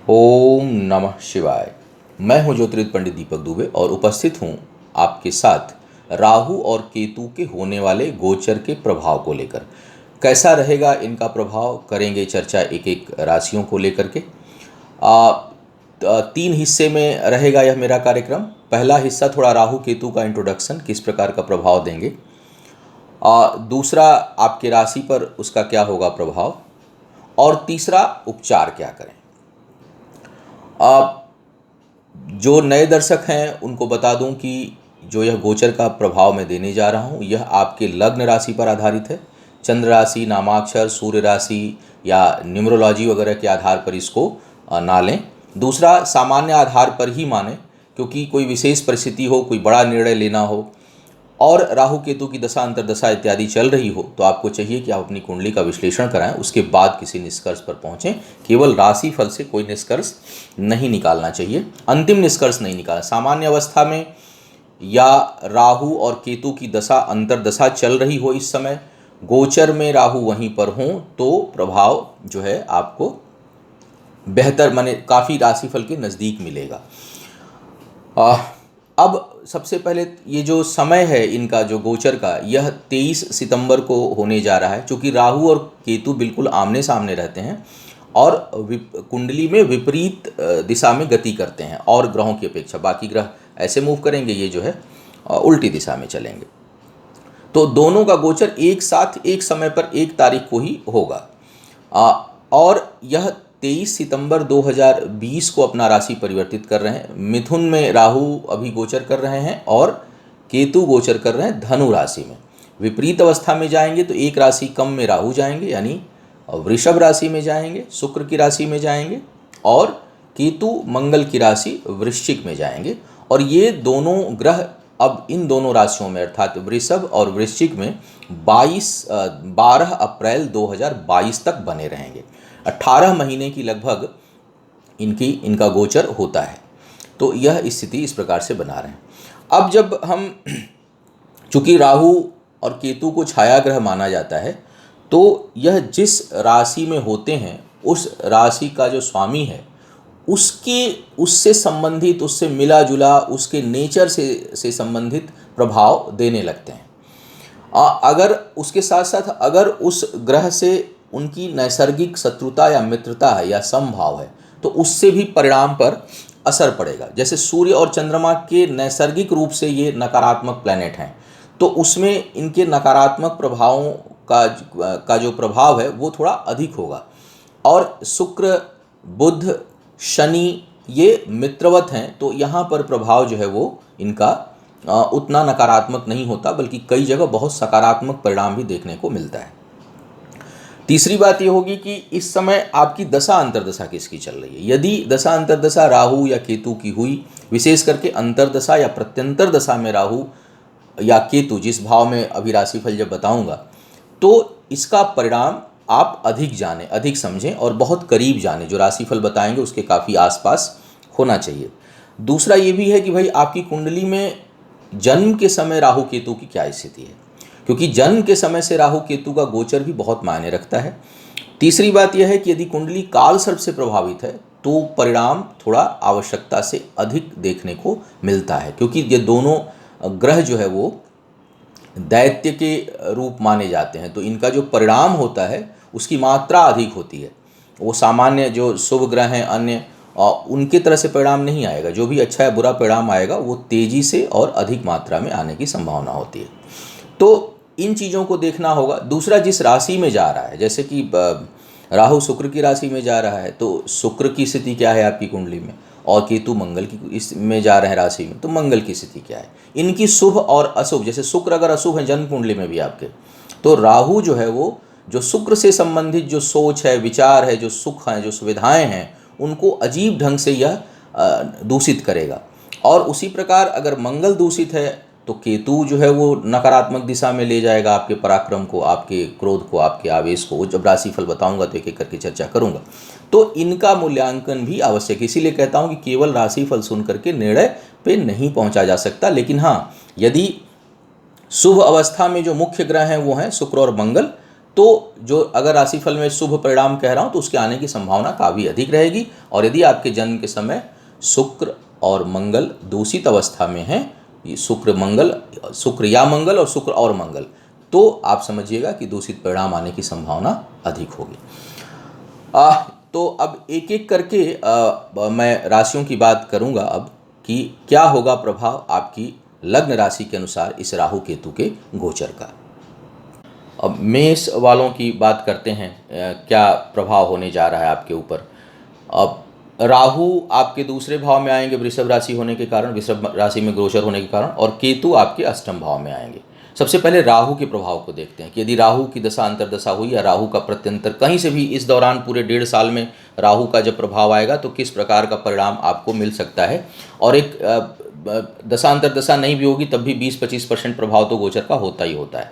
ओम नमः शिवाय। मैं हूं ज्योतिर्विद पंडित दीपक दुबे और उपस्थित हूं आपके साथ राहु और केतु के होने वाले गोचर के प्रभाव को लेकर। कैसा रहेगा इनका प्रभाव, करेंगे चर्चा एक एक राशियों को लेकर के। तीन हिस्से में रहेगा यह मेरा कार्यक्रम। पहला हिस्सा थोड़ा राहु केतु का इंट्रोडक्शन, किस प्रकार का प्रभाव देंगे। दूसरा आपके राशि पर उसका क्या होगा प्रभाव, और तीसरा उपचार क्या करें। जो नए दर्शक हैं उनको बता दूं कि जो यह गोचर का प्रभाव मैं देने जा रहा हूं यह आपके लग्न राशि पर आधारित है। चंद्र राशि, नामाक्षर, सूर्य राशि या न्यूमरोलॉजी वगैरह के आधार पर इसको ना लें। दूसरा, सामान्य आधार पर ही माने, क्योंकि कोई विशेष परिस्थिति हो, कोई बड़ा निर्णय लेना हो और राहु केतु की दशा अंतर्दशा इत्यादि चल रही हो तो आपको चाहिए कि आप अपनी कुंडली का विश्लेषण कराएं, उसके बाद किसी निष्कर्ष पर पहुंचें। केवल राशि फल से कोई निष्कर्ष नहीं निकालना चाहिए, अंतिम निष्कर्ष नहीं निकालना। सामान्य अवस्था में या राहु और केतु की दशा अंतर्दशा चल रही हो, इस समय गोचर में राहु वहीं पर हों तो प्रभाव जो है आपको बेहतर, माने काफ़ी राशिफल के नज़दीक मिलेगा। अब सबसे पहले ये जो समय है इनका जो गोचर का, यह 23 सितंबर को होने जा रहा है। चूँकि राहु और केतु बिल्कुल आमने सामने रहते हैं और कुंडली में विपरीत दिशा में गति करते हैं और ग्रहों की अपेक्षा। बाकी ग्रह ऐसे मूव करेंगे, ये जो है उल्टी दिशा में चलेंगे। तो दोनों का गोचर एक साथ एक समय पर 1 तारीख को ही होगा और यह 23 सितंबर 2020 को अपना राशि परिवर्तित कर रहे हैं। मिथुन में राहु अभी गोचर कर रहे हैं और केतु गोचर कर रहे हैं धनु राशि में। विपरीत अवस्था में जाएंगे तो एक राशि कम में राहु जाएंगे, यानी वृषभ राशि में जाएंगे, शुक्र की राशि में जाएंगे, और केतु मंगल की राशि वृश्चिक में जाएंगे। और ये दोनों ग्रह अब इन दोनों राशियों में अर्थात वृषभ और वृश्चिक में 12 अप्रैल 2022 तक बने रहेंगे। 18 महीने की लगभग इनका गोचर होता है। तो यह स्थिति इस प्रकार से बना रहे हैं। अब जब हम, चूँकि राहु और केतु को छाया ग्रह माना जाता है, तो यह जिस राशि में होते हैं उस राशि का जो स्वामी है उससे संबंधित, उससे मिला जुला, उसके नेचर से संबंधित प्रभाव देने लगते हैं। अगर उसके साथ साथ अगर उस ग्रह से उनकी नैसर्गिक शत्रुता या मित्रता है या समभाव है तो उससे भी परिणाम पर असर पड़ेगा। जैसे सूर्य और चंद्रमा के नैसर्गिक रूप से ये नकारात्मक प्लैनेट हैं, तो उसमें इनके नकारात्मक प्रभावों का जो प्रभाव है वो थोड़ा अधिक होगा। और शुक्र, बुध, शनि ये मित्रवत हैं, तो यहाँ पर प्रभाव जो है वो इनका उतना नकारात्मक नहीं होता, बल्कि कई जगह बहुत सकारात्मक परिणाम भी देखने को मिलता है। तीसरी बात ये होगी कि इस समय आपकी दशा अंतर्दशा किसकी चल रही है। यदि दशा अंतर्दशा राहु या केतु की हुई, विशेष करके अंतर्दशा या प्रत्यंतर दशा में राहु या केतु, जिस भाव में अभी राशिफल जब बताऊंगा, तो इसका परिणाम आप अधिक जानें, अधिक समझें और बहुत करीब जानें। जो राशिफल बताएंगे उसके काफ़ी आसपास होना चाहिए। दूसरा ये भी है कि भाई आपकी कुंडली में जन्म के समय राहु केतु की क्या स्थिति है, क्योंकि जन्म के समय से राहु केतु का गोचर भी बहुत मायने रखता है। तीसरी बात यह है कि यदि कुंडली काल सर्प से प्रभावित है तो परिणाम थोड़ा आवश्यकता से अधिक देखने को मिलता है, क्योंकि ये दोनों ग्रह जो है वो दैत्य के रूप माने जाते हैं, तो इनका जो परिणाम होता है उसकी मात्रा अधिक होती है। वो सामान्य जो शुभ ग्रह हैं अन्य, उनके तरह से परिणाम नहीं आएगा। जो भी अच्छा या बुरा परिणाम आएगा वो तेज़ी से और अधिक मात्रा में आने की संभावना होती है। तो इन चीज़ों को देखना होगा। दूसरा, जिस राशि में जा रहा है, जैसे कि राहु शुक्र की राशि में जा रहा है तो शुक्र की स्थिति क्या है आपकी कुंडली में, और केतु मंगल की में जा रहे हैं राशि में तो मंगल की स्थिति क्या है। इनकी शुभ और अशुभ, जैसे शुक्र अगर अशुभ है जन्म कुंडली में भी आपके, तो राहु जो है वो जो शुक्र से संबंधित जो सोच है, विचार है, जो सुख हैं, जो सुविधाएं हैं, उनको अजीब ढंग से यह दूषित करेगा। और उसी प्रकार अगर मंगल दूषित है तो केतु जो है वो नकारात्मक दिशा में ले जाएगा आपके पराक्रम को, आपके क्रोध को, आपके आवेश को। जब राशिफल बताऊंगा तो एक एक करके चर्चा करूंगा। तो इनका मूल्यांकन भी आवश्यक है। इसीलिए कहता हूं कि केवल राशिफल सुन करके निर्णय पे नहीं पहुंचा जा सकता। लेकिन हाँ, यदि शुभ अवस्था में जो मुख्य ग्रह हैं वो हैं शुक्र और मंगल, तो जो अगर राशिफल में शुभ परिणाम कह रहा हूँ तो उसके आने की संभावना काफ़ी अधिक रहेगी। और यदि आपके जन्म के समय शुक्र और मंगल दूषित अवस्था में है, शुक्र या मंगल और शुक्र और मंगल, तो आप समझिएगा कि दूषित परिणाम आने की संभावना अधिक होगी। तो अब एक एक करके मैं राशियों की बात करूंगा अब कि क्या होगा प्रभाव आपकी लग्न राशि के अनुसार इस राहु केतु के गोचर का। अब मेष वालों की बात करते हैं, क्या प्रभाव होने जा रहा है आपके ऊपर। अब राहु आपके दूसरे भाव में आएंगे वृषभ राशि होने के कारण, वृषभ राशि में गोचर होने के कारण, और केतु आपके अष्टम भाव में आएंगे। सबसे पहले राहु के प्रभाव को देखते हैं कि यदि राहु की दशा अंतर्दशा हुई या राहु का प्रत्यंतर कहीं से भी इस दौरान पूरे 1.5 साल में राहु का जब प्रभाव आएगा तो किस प्रकार का परिणाम आपको मिल सकता है। और एक दशा अंतर्दशा नहीं भी होगी तब भी 20-25% प्रभाव तो गोचर का होता ही होता है।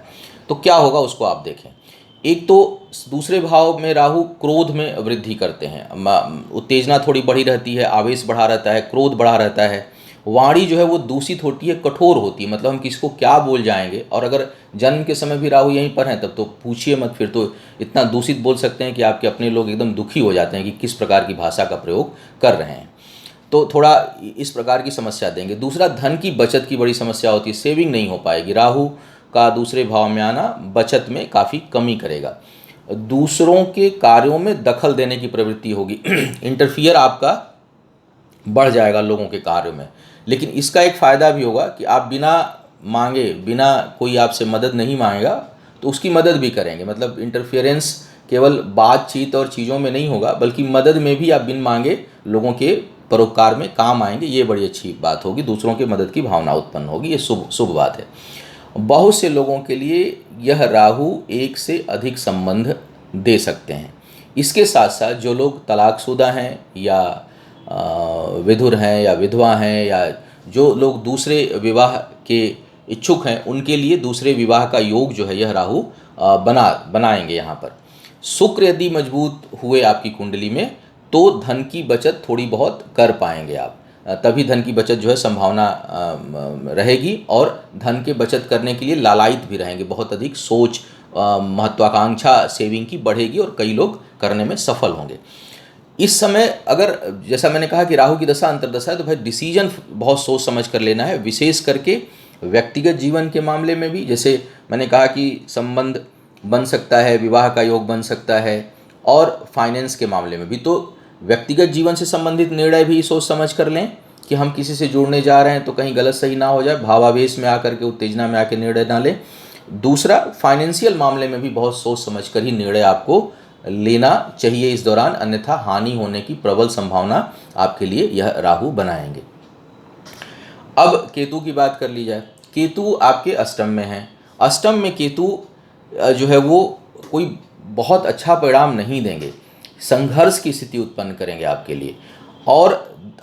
तो क्या होगा उसको आप देखें। एक तो दूसरे भाव में राहु क्रोध में वृद्धि करते हैं, उत्तेजना थोड़ी बढ़ी रहती है, आवेश बढ़ा रहता है, क्रोध बढ़ा रहता है, वाणी जो है वो दूषित होती है, कठोर होती है, मतलब हम किसको क्या बोल जाएंगे। और अगर जन्म के समय भी राहु यहीं पर हैं तब तो पूछिए मत, फिर तो इतना दूषित बोल सकते हैं कि आपके अपने लोग एकदम दुखी हो जाते हैं कि किस प्रकार की भाषा का प्रयोग कर रहे हैं। तो थोड़ा इस प्रकार की समस्या देंगे। दूसरा, धन की बचत की बड़ी समस्या होती है, सेविंग नहीं हो पाएगी। राहु का दूसरे भाव में आना बचत में काफ़ी कमी करेगा। दूसरों के कार्यों में दखल देने की प्रवृत्ति होगी इंटरफियर आपका बढ़ जाएगा लोगों के कार्यों में। लेकिन इसका एक फ़ायदा भी होगा कि आप बिना मांगे, बिना कोई आपसे मदद नहीं मांगेगा तो उसकी मदद भी करेंगे। मतलब इंटरफियरेंस केवल बातचीत और चीज़ों में नहीं होगा बल्कि मदद में भी आप बिन मांगे लोगों के परोपकार में काम आएंगे। ये बड़ी अच्छी बात होगी, दूसरों की मदद की भावना उत्पन्न होगी, ये शुभ बात है। बहुत से लोगों के लिए यह राहु एक से अधिक संबंध दे सकते हैं। इसके साथ साथ जो लोग तलाकशुदा हैं या विधुर हैं या विधवा हैं या जो लोग दूसरे विवाह के इच्छुक हैं उनके लिए दूसरे विवाह का योग जो है यह राहु बनाएंगे। यहाँ पर शुक्र यदि मजबूत हुए आपकी कुंडली में तो धन की बचत थोड़ी बहुत कर पाएंगे आप, तभी धन की बचत जो है संभावना रहेगी। और धन के बचत करने के लिए लालायित भी रहेंगे, बहुत अधिक सोच, महत्वाकांक्षा सेविंग की बढ़ेगी और कई लोग करने में सफल होंगे। इस समय अगर जैसा मैंने कहा कि राहु की दशा अंतर्दशा है तो भाई डिसीजन बहुत सोच समझ कर लेना है, विशेष करके व्यक्तिगत जीवन के मामले में भी। जैसे मैंने कहा कि संबंध बन सकता है, विवाह का योग बन सकता है, और फाइनेंस के मामले में भी। तो व्यक्तिगत जीवन से संबंधित निर्णय भी सोच समझ कर लें कि हम किसी से जुड़ने जा रहे हैं तो कहीं गलत सही ना हो जाए, भावावेश में आकर के, उत्तेजना में आकर निर्णय ना लें। दूसरा, फाइनेंशियल मामले में भी बहुत सोच समझ कर ही निर्णय आपको लेना चाहिए इस दौरान, अन्यथा हानि होने की प्रबल संभावना आपके लिए यह राहु बनाएंगे। अब केतु की बात कर ली जाए। केतु आपके अष्टम में है। अष्टम में केतु जो है वो कोई बहुत अच्छा परिणाम नहीं देंगे, संघर्ष की स्थिति उत्पन्न करेंगे आपके लिए। और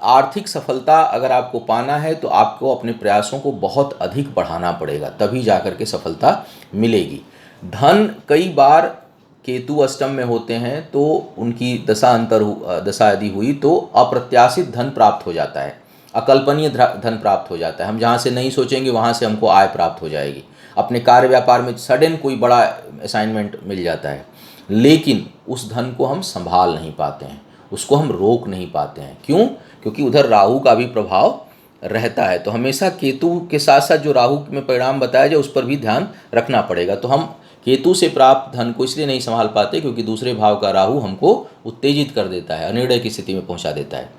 आर्थिक सफलता अगर आपको पाना है तो आपको अपने प्रयासों को बहुत अधिक बढ़ाना पड़ेगा, तभी जाकर के सफलता मिलेगी। धन कई बार केतु अष्टम में होते हैं तो उनकी दशा यदि हुई तो अप्रत्याशित धन प्राप्त हो जाता है, अकल्पनीय धन प्राप्त हो जाता है। हम जहाँ से नहीं सोचेंगे वहाँ से हमको आय प्राप्त हो जाएगी। अपने कार्य व्यापार में सडन कोई बड़ा असाइनमेंट मिल जाता है, लेकिन उस धन को हम संभाल नहीं पाते हैं, उसको हम रोक नहीं पाते हैं। क्यों? क्योंकि उधर राहु का भी प्रभाव रहता है। तो हमेशा केतु के साथ साथ जो राहु में परिणाम बताया जाए उस पर भी ध्यान रखना पड़ेगा। तो हम केतु से प्राप्त धन को इसलिए नहीं संभाल पाते क्योंकि दूसरे भाव का राहु हमको उत्तेजित कर देता है, अनिर्णय की स्थिति में पहुंचा देता है।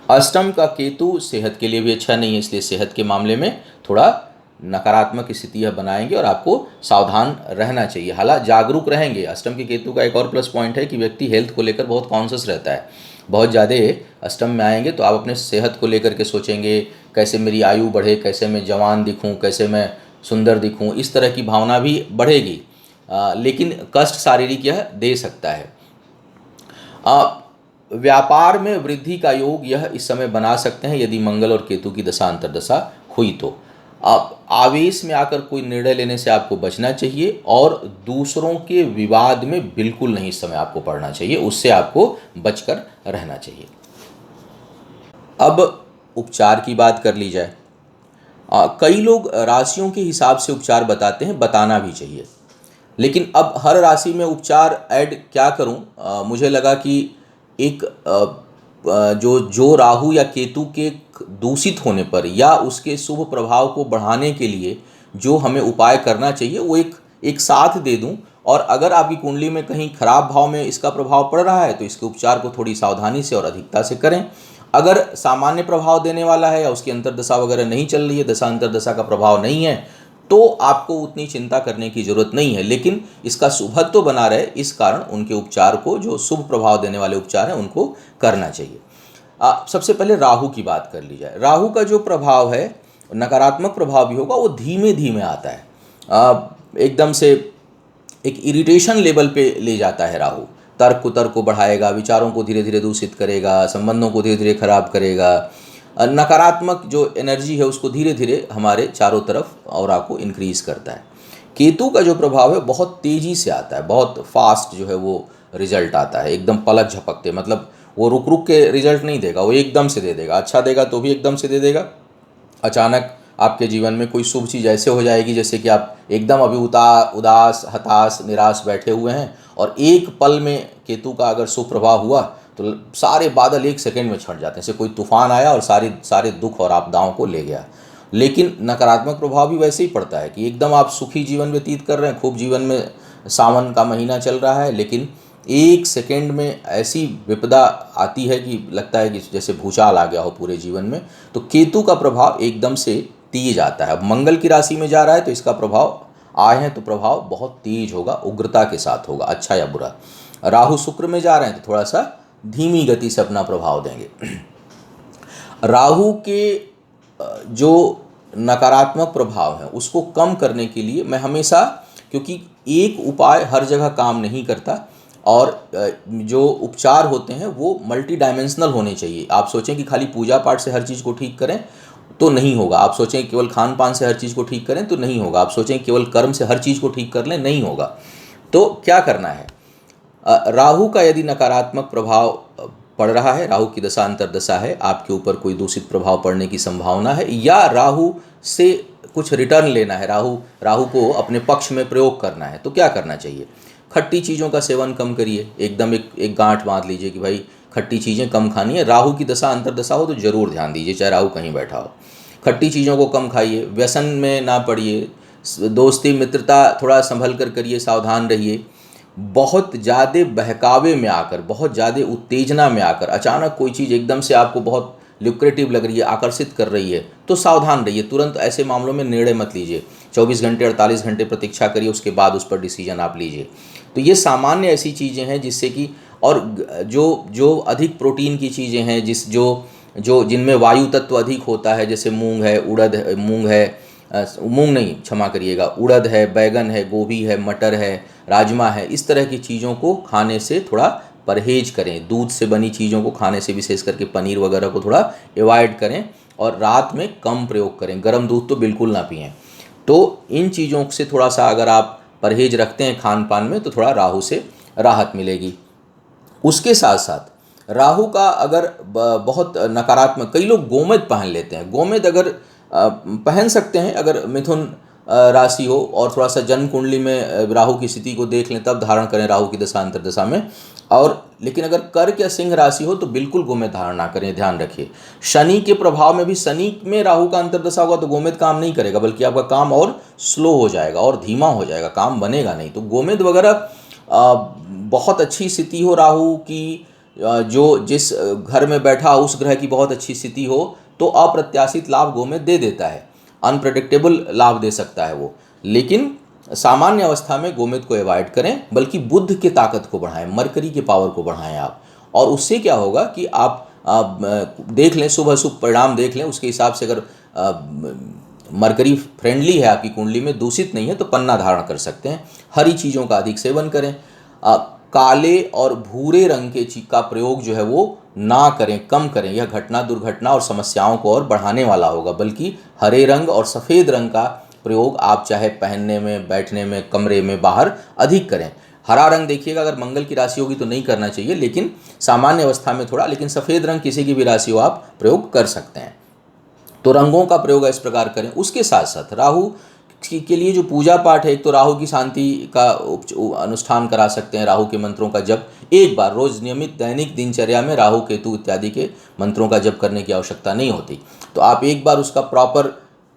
अष्टम का केतु सेहत के लिए भी अच्छा नहीं है, इसलिए सेहत के मामले में थोड़ा नकारात्मक स्थिति यह बनाएंगे और आपको सावधान रहना चाहिए। हालांकि जागरूक रहेंगे। अष्टम के केतु का एक और प्लस पॉइंट है कि व्यक्ति हेल्थ को लेकर बहुत कॉन्शियस रहता है। बहुत ज़्यादा अष्टम में आएंगे तो आप अपने सेहत को लेकर के सोचेंगे, कैसे मेरी आयु बढ़े, कैसे मैं जवान दिखूं, कैसे मैं सुंदर दिखूं, इस तरह की भावना भी बढ़ेगी। लेकिन कष्ट शारीरिक यह दे सकता है। व्यापार में वृद्धि का योग यह इस समय बना सकते हैं यदि मंगल और केतु की दशा अंतर्दशा हुई तो। आप आवेश में आकर कोई निर्णय लेने से आपको बचना चाहिए और दूसरों के विवाद में बिल्कुल नहीं इस समय आपको पड़ना चाहिए, उससे आपको बचकर रहना चाहिए। अब उपचार की बात कर ली जाए। कई लोग राशियों के हिसाब से उपचार बताते हैं, बताना भी चाहिए। लेकिन अब हर राशि में उपचार ऐड क्या करूं, मुझे लगा कि एक जो राहु या केतु के दूषित होने पर या उसके शुभ प्रभाव को बढ़ाने के लिए जो हमें उपाय करना चाहिए वो एक साथ दे दूं। और अगर आपकी कुंडली में कहीं खराब भाव में इसका प्रभाव पड़ रहा है तो इसके उपचार को थोड़ी सावधानी से और अधिकता से करें। अगर सामान्य प्रभाव देने वाला है या उसकी अंतर्दशा वगैरह नहीं चल रही है, दशा अंतर्दशा का प्रभाव नहीं है, तो आपको उतनी चिंता करने की जरूरत नहीं है। लेकिन इसका शुभत्व तो बना रहे, इस कारण उनके उपचार को, जो शुभ प्रभाव देने वाले उपचार हैं, उनको करना चाहिए। सबसे पहले राहु की बात कर ली जाए। राहु का जो प्रभाव है, नकारात्मक प्रभाव भी होगा, वो धीमे धीमे आता है। एकदम से एक इरिटेशन लेवल पे ले जाता है राहु। तर्क कुतर्क को बढ़ाएगा, विचारों को धीरे धीरे दूषित करेगा, संबंधों को धीरे धीरे खराब करेगा। नकारात्मक जो एनर्जी है उसको धीरे धीरे हमारे चारों तरफ ऑरा को इंक्रीज करता है। केतु का जो प्रभाव है बहुत तेज़ी से आता है, बहुत फास्ट जो है वो रिजल्ट आता है, एकदम पलक झपकते। मतलब वो रुक रुक के रिजल्ट नहीं देगा, वो एकदम से दे देगा। अच्छा देगा तो भी एकदम से दे देगा। अचानक आपके जीवन में कोई शुभ चीज़ ऐसे हो जाएगी जैसे कि आप एकदम अभी उदास, हताश, निराश बैठे हुए हैं और एक पल में केतु का अगर शुभ प्रभाव हुआ तो सारे बादल एक सेकंड में छट जाते हैं। जैसे कोई तूफान आया और सारे दुख और आपदाओं को ले गया। लेकिन नकारात्मक प्रभाव भी वैसे ही पड़ता है कि एकदम आप सुखी जीवन व्यतीत कर रहे हैं, खूब जीवन में सावन का महीना चल रहा है, लेकिन एक सेकंड में ऐसी विपदा आती है कि लगता है कि जैसे भूचाल आ गया हो पूरे जीवन में। तो केतु का प्रभाव एकदम से तेज आता है। अब मंगल की राशि में जा रहा है तो इसका प्रभाव आए हैं तो प्रभाव बहुत तेज होगा, उग्रता के साथ होगा, अच्छा या बुरा। राहु शुक्र में जा रहे हैं तो थोड़ा सा धीमी गति से अपना प्रभाव देंगे। राहु के जो नकारात्मक प्रभाव है उसको कम करने के लिए मैं हमेशा, क्योंकि एक उपाय हर जगह काम नहीं करता और जो उपचार होते हैं वो मल्टी डायमेंशनल होने चाहिए। आप सोचें कि खाली पूजा पाठ से हर चीज़ को ठीक करें तो नहीं होगा। आप सोचें केवल खान पान से हर चीज़ को ठीक करें तो नहीं होगा। आप सोचें केवल कर्म से हर चीज़ को ठीक कर लें, नहीं होगा। तो क्या करना है, राहु का यदि नकारात्मक प्रभाव पड़ रहा है, राहु की दशा अंतर्दशा है, आपके ऊपर कोई दूषित प्रभाव पड़ने की संभावना है या राहु से कुछ रिटर्न लेना है, राहु को अपने पक्ष में प्रयोग करना है, तो क्या करना चाहिए? खट्टी चीज़ों का सेवन कम करिए। एकदम एक गांठ बांध लीजिए कि भाई खट्टी चीज़ें कम खानी है। राहु की दशा अंतर्दशा हो तो ज़रूर ध्यान दीजिए, चाहे राहु कहीं बैठा हो। खट्टी चीज़ों को कम खाइए, व्यसन में ना पड़िए, दोस्ती मित्रता थोड़ा संभल कर करिए, सावधान रहिए। बहुत ज़्यादा बहकावे में आकर, बहुत ज़्यादा उत्तेजना में आकर अचानक कोई चीज़ एकदम से आपको बहुत ल्यूक्रेटिव लग रही है, आकर्षित कर रही है, तो सावधान रहिए। तुरंत ऐसे मामलों में निर्णय मत लीजिए। 24 घंटे 48 घंटे प्रतीक्षा करिए, उसके बाद उस पर डिसीजन आप लीजिए। तो ये सामान्य ऐसी चीज़ें हैं जिससे कि, और जो अधिक प्रोटीन की चीज़ें हैं, जो जिनमें वायु तत्व अधिक होता है, जैसे मूंग है, मूंग नहीं, क्षमा करिएगा, उड़द है, बैगन है, गोभी है, मटर है, राजमा है, इस तरह की चीज़ों को खाने से थोड़ा परहेज करें। दूध से बनी चीज़ों को खाने से, विशेष करके पनीर वगैरह को थोड़ा अवॉइड करें और रात में कम प्रयोग करें। गर्म दूध तो बिल्कुल ना पिएं। तो इन चीज़ों से थोड़ा सा अगर आप परहेज रखते हैं खान पान में तो थोड़ा राहु से राहत मिलेगी। उसके साथ साथ राहु का अगर बहुत नकारात्मक, कई लोग गोमेद पहन लेते हैं। गोमेद अगर पहन सकते हैं, अगर मिथुन राशि हो और थोड़ा सा जन्म कुंडली में राहु की स्थिति को देख लें तब धारण करें राहु की दशा अंतर्दशा में। और लेकिन अगर कर्क या सिंह राशि हो तो बिल्कुल गोमेद धारण ना करें, ध्यान रखिए। शनि के प्रभाव में भी, शनि में राहु का अंतर्दशा होगा तो गोमेद काम नहीं करेगा, बल्कि आपका काम और स्लो हो जाएगा और धीमा हो जाएगा, काम बनेगा नहीं। तो गोमेद वगैरह बहुत अच्छी स्थिति हो राहु की, जो जिस घर में बैठा उस ग्रह की बहुत अच्छी स्थिति हो तो अप्रत्याशित लाभ गोमेद दे देता है, अनप्रेडिक्टेबल लाभ दे सकता है वो। लेकिन सामान्य अवस्था में गोमेद को अवॉइड करें, बल्कि बुध के ताकत को बढ़ाएं, मरकरी के पावर को बढ़ाएं आप। और उससे क्या होगा कि आप देख लें, शुभ अशुभ परिणाम देख लें, उसके हिसाब से अगर मरकरी फ्रेंडली है आपकी कुंडली में, दूषित नहीं है, तो पन्ना धारण कर सकते हैं। हरी चीज़ों का अधिक सेवन करें। काले और भूरे रंग के चीज का प्रयोग जो है वो ना करें, कम करें। यह घटना, दुर्घटना और समस्याओं को और बढ़ाने वाला होगा। बल्कि हरे रंग और सफ़ेद रंग का प्रयोग आप चाहे पहनने में, बैठने में, कमरे में, बाहर अधिक करें। हरा रंग देखिएगा, अगर मंगल की राशि होगी तो नहीं करना चाहिए, लेकिन सामान्य अवस्था में थोड़ा। लेकिन सफ़ेद रंग किसी की भी राशि हो आप प्रयोग कर सकते हैं। तो रंगों का प्रयोग इस प्रकार करें। उसके साथ साथ राहु के लिए जो पूजा पाठ है, एक तो राहु की शांति का अनुष्ठान करा सकते हैं, राहु के मंत्रों का जप एक बार रोज नियमित दैनिक दिनचर्या में राहु केतु इत्यादि के मंत्रों का जप करने की आवश्यकता नहीं होती। तो आप एक बार उसका प्रॉपर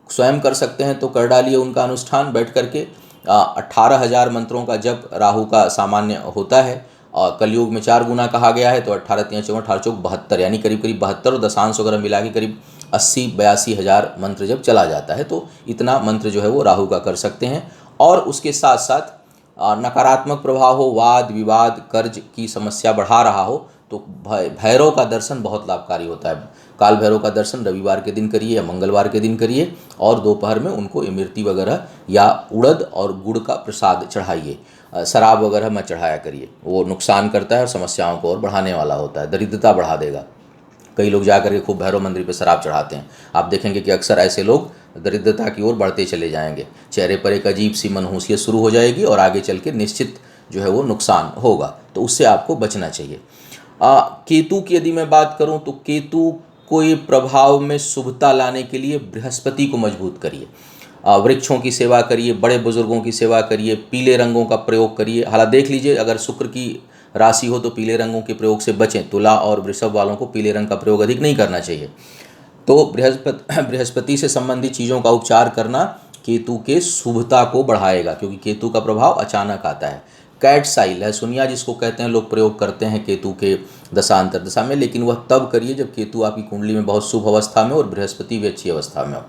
स्वयं कर सकते हैं तो कर डालिए उनका अनुष्ठान बैठ करके। 18,000 मंत्रों का जप राहु का सामान्य होता है और कलयुग में 4 गुना कहा गया है, तो 18 3 14 18 चौक 72 यानी करीब करीब 72 और दशांश वगैरह मिला के करीब 80-82 हज़ार मंत्र जब चला जाता है, तो इतना मंत्र जो है वो राहु का कर सकते हैं। और उसके साथ साथ नकारात्मक प्रभाव हो, वाद विवाद, कर्ज की समस्या बढ़ा रहा हो, तो भैरव का दर्शन बहुत लाभकारी होता है। काल भैरव का दर्शन रविवार के दिन करिए या मंगलवार के दिन करिए, और दोपहर में उनको इमरती वगैरह या उड़द और गुड़ का प्रसाद चढ़ाइए। शराब वगैरह मत चढ़ाया करिए, वो नुकसान करता है और समस्याओं को और बढ़ाने वाला होता है, दरिद्रता बढ़ा देगा। कई लोग जा करके खूब भैरव मंदिर पे शराब चढ़ाते हैं, आप देखेंगे कि अक्सर ऐसे लोग दरिद्रता की ओर बढ़ते चले जाएंगे। चेहरे पर एक अजीब सी मनहूसियत शुरू हो जाएगी और आगे चल के निश्चित जो है वो नुकसान होगा, तो उससे आपको बचना चाहिए। केतु की यदि मैं बात करूं तो केतु को ये प्रभाव में शुभता लाने के लिए बृहस्पति को मजबूत करिए, वृक्षों की सेवा करिए, बड़े बुजुर्गों की सेवा करिए, पीले रंगों का प्रयोग करिए। हालांकि देख लीजिए अगर शुक्र की राशि हो तो पीले रंगों के प्रयोग से बचें। तुला और वृषभ वालों को पीले रंग का प्रयोग अधिक नहीं करना चाहिए। तो बृहस्पति से संबंधित चीज़ों का उपचार करना केतु के शुभता को बढ़ाएगा, क्योंकि केतु का प्रभाव अचानक आता है। कैट्स आई, लहसुनिया जिसको कहते हैं, लोग प्रयोग करते हैं केतु के दशा अंतर्दशा में, लेकिन वह तब करिए जब केतु आपकी कुंडली में बहुत शुभ अवस्था में और बृहस्पति भी अच्छी अवस्था में हो,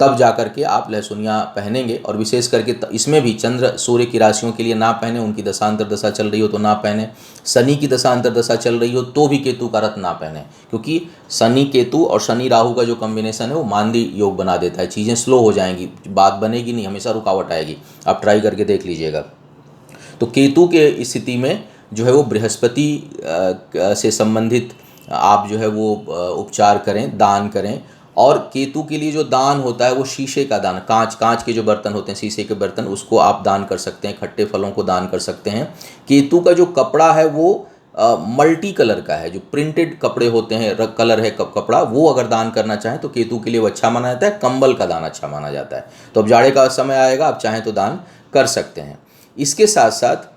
तब जा करके आप लहसुनिया पहनेंगे। और विशेष करके इसमें भी चंद्र सूर्य की राशियों के लिए ना पहने, उनकी दशा अंतर्दशा चल रही हो तो ना पहने। शनि की दशा अंतर्दशा चल रही हो तो भी केतु का रत्न ना पहने, क्योंकि शनि केतु और शनि राहु का जो कॉम्बिनेशन है वो मांदी योग बना देता है, चीज़ें स्लो हो जाएंगी, बात बनेगी नहीं, हमेशा रुकावट आएगी। आप ट्राई करके देख लीजिएगा। तो केतु के स्थिति में जो है वो बृहस्पति से संबंधित आप जो है वो उपचार करें, दान करें। और केतु के लिए जो दान होता है वो शीशे का दान, कांच के जो बर्तन होते हैं, शीशे के बर्तन, उसको आप दान कर सकते हैं। खट्टे फलों को दान कर सकते हैं। केतु का जो कपड़ा है वो मल्टी कलर का है, जो प्रिंटेड कपड़े होते हैं, कलर है कपड़ा, वो अगर दान करना चाहें तो केतु के लिए वो अच्छा माना जाता है। कंबल का दान अच्छा माना जाता है। तो अब जाड़े का समय आएगा, आप चाहें तो दान कर सकते हैं। इसके साथ साथ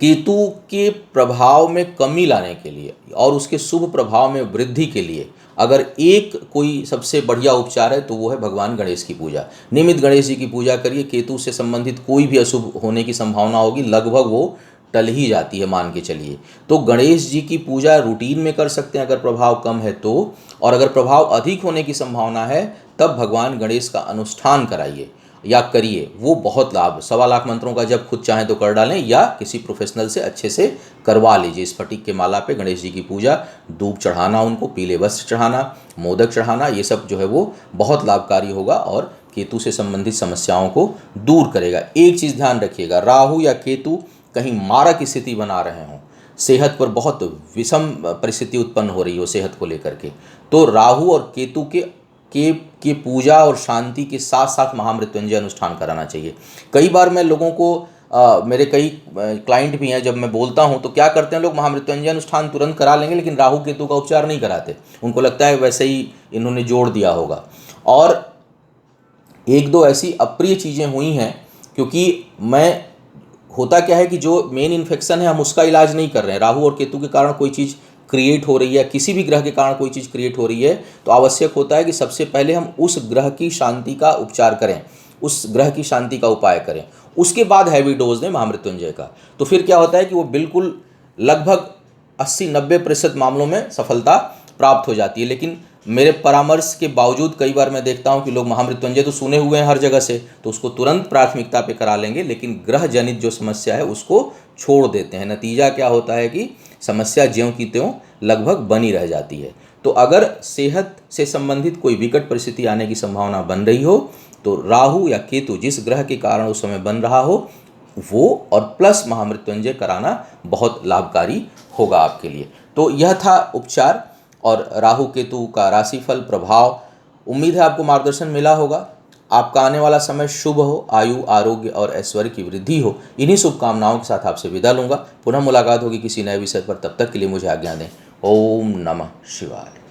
केतु के प्रभाव में कमी लाने के लिए और उसके शुभ प्रभाव में वृद्धि के लिए अगर एक कोई सबसे बढ़िया उपचार है तो वो है भगवान गणेश की पूजा। नियमित गणेश जी की पूजा करिए। केतु से संबंधित कोई भी अशुभ होने की संभावना होगी, लगभग वो टल ही जाती है, मान के चलिए। तो गणेश जी की पूजा रूटीन में कर सकते हैं अगर प्रभाव कम है तो, और अगर प्रभाव अधिक होने की संभावना है तब भगवान गणेश का अनुष्ठान कराइए या करिए, वो बहुत लाभ। 1.25 लाख मंत्रों का जब खुद चाहें तो कर डालें या किसी प्रोफेशनल से अच्छे से करवा लीजिए। स्फटिक के माला पे गणेश जी की पूजा, धूप चढ़ाना, उनको पीले वस्त्र चढ़ाना, मोदक चढ़ाना, ये सब जो है वो बहुत लाभकारी होगा और केतु से संबंधित समस्याओं को दूर करेगा। एक चीज़ ध्यान रखिएगा, राहु या केतु कहीं मारक स्थिति बना रहे हों, सेहत पर बहुत विषम परिस्थिति उत्पन्न हो रही हो सेहत को लेकर के, तो राहु और केतु के पूजा और शांति के साथ साथ महामृत्युंजय अनुष्ठान कराना चाहिए। कई बार मैं लोगों को मेरे कई क्लाइंट भी हैं, जब मैं बोलता हूं तो क्या करते हैं लोग, महामृत्युंजय अनुष्ठान तुरंत करा लेंगे लेकिन राहु केतु का उपचार नहीं कराते। उनको लगता है वैसे ही इन्होंने जोड़ दिया होगा। और 1-2 ऐसी अप्रिय चीज़ें हुई हैं, क्योंकि होता क्या है कि जो मेन इन्फेक्शन है हम उसका इलाज नहीं कर रहे हैं। राहु और केतु के कारण कोई चीज़ क्रिएट हो रही है, किसी भी ग्रह के कारण कोई चीज़ क्रिएट हो रही है, तो आवश्यक होता है कि सबसे पहले हम उस ग्रह की शांति का उपचार करें, उस ग्रह की शांति का उपाय करें, उसके बाद हैवी डोज दें महामृत्युंजय का। तो फिर क्या होता है कि वो बिल्कुल लगभग 80-90% मामलों में सफलता प्राप्त हो जाती है। लेकिन मेरे परामर्श के बावजूद कई बार मैं देखता हूं कि लोग महामृत्युंजय तो सुने हुए हैं हर जगह से, तो उसको तुरंत प्राथमिकता पे करा लेंगे, लेकिन ग्रह जनित जो समस्या है उसको छोड़ देते हैं। नतीजा क्या होता है कि समस्या ज्यों की त्यों लगभग बनी रह जाती है। तो अगर सेहत से संबंधित कोई विकट परिस्थिति आने की संभावना बन रही हो तो राहु या केतु जिस ग्रह के कारण उस समय बन रहा हो वो और प्लस महामृत्युंजय कराना बहुत लाभकारी होगा आपके लिए। तो यह था उपचार और राहु केतु का राशिफल प्रभाव। उम्मीद है आपको मार्गदर्शन मिला होगा। आपका आने वाला समय शुभ हो, आयु आरोग्य और ऐश्वर्य की वृद्धि हो। इन्हीं शुभकामनाओं के साथ आपसे विदा लूंगा। पुनः मुलाकात होगी किसी नए विषय पर, तब तक के लिए मुझे आज्ञा दें। ओम नमः शिवाय।